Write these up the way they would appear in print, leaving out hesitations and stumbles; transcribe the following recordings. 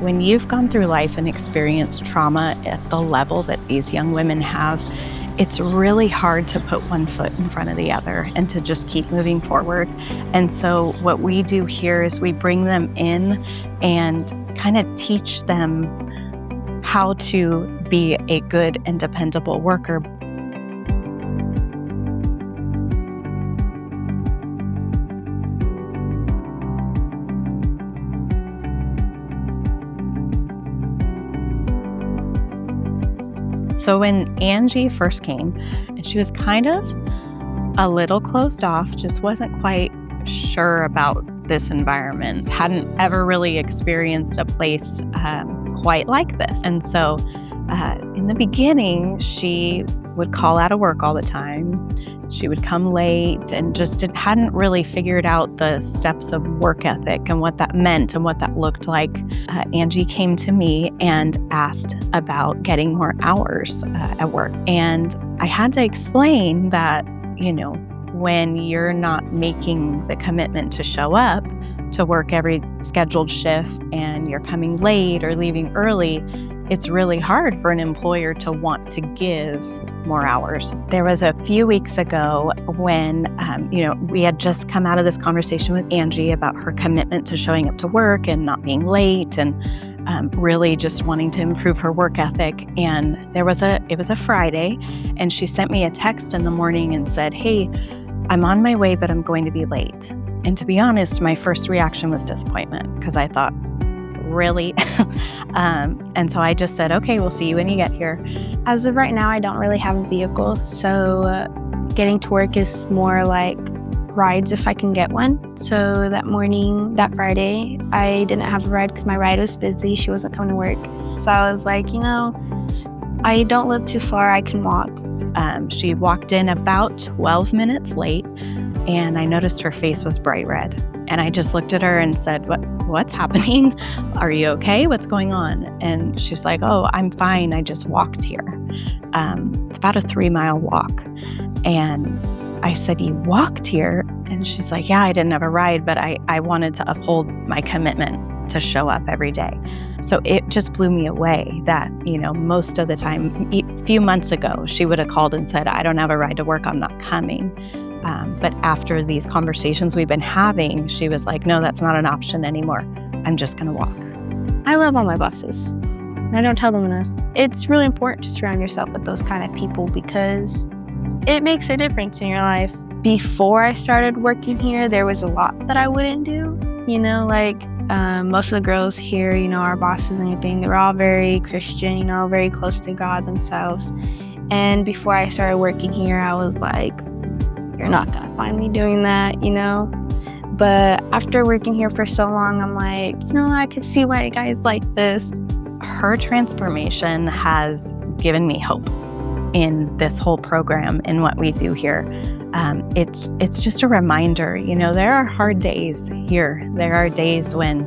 When you've gone through life and experienced trauma at the level that these young women have, it's really hard to put one foot in front of the other and to just keep moving forward. And so what we do here is we bring them in and kind of teach them how to be a good and dependable worker. So when Angie first came, and she was kind of a little closed off, just wasn't quite sure about this environment, hadn't ever really experienced a place quite like this. And so in the beginning, she would call out of work all the time. She would come late and just hadn't really figured out the steps of work ethic and what that meant and what that looked like. Angie came to me and asked about getting more hours at work. And I had to explain that, when you're not making the commitment to show up to work every scheduled shift and you're coming late or leaving early, it's really hard for an employer to want to give more hours. There was a few weeks ago when, we had just come out of this conversation with Angie about her commitment to showing up to work and not being late and really just wanting to improve her work ethic. And it was a Friday, and she sent me a text in the morning and said, "Hey, I'm on my way, but I'm going to be late." And to be honest, my first reaction was disappointment because I thought, really? And so I just said, "Okay, we'll see you when you get here." As of right now, I don't really have a vehicle, so getting to work is more like rides if I can get one. So that Friday, I didn't have a ride because my ride was busy. She wasn't coming to work. So I was like, I don't live too far. I can walk. She walked in about 12 minutes late, and I noticed her face was bright red. And I just looked at her and said, what's happening? Are you okay? What's going on? And she's like, "Oh, I'm fine. I just walked here." It's about a 3-mile walk. And I said, "You walked here?" And she's like, "Yeah, I didn't have a ride, but I wanted to uphold my commitment to show up every day." So it just blew me away that, most of the time, a few months ago, she would have called and said, "I don't have a ride to work. I'm not coming." But after these conversations we've been having, she was like, "No, that's not an option anymore. I'm just going to walk." I love all my bosses. I don't tell them enough. It's really important to surround yourself with those kind of people because it makes a difference in your life. Before I started working here, there was a lot that I wouldn't do. Most of the girls here, our bosses and everything, they're all very Christian, very close to God themselves. And before I started working here, I was like, "You're not gonna find me doing that, But after working here for so long, I'm like, I could see why guys like this. Her transformation has given me hope in this whole program, in what we do here. It's just a reminder, there are hard days here. There are days when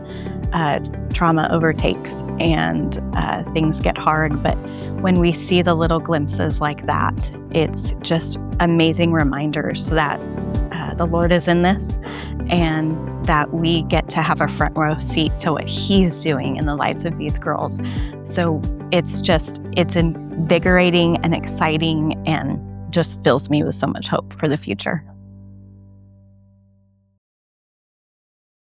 trauma overtakes and things get hard. But when we see the little glimpses like that, it's just amazing reminders that the Lord is in this and that we get to have a front row seat to what He's doing in the lives of these girls. So it's invigorating and exciting and just fills me with so much hope for the future.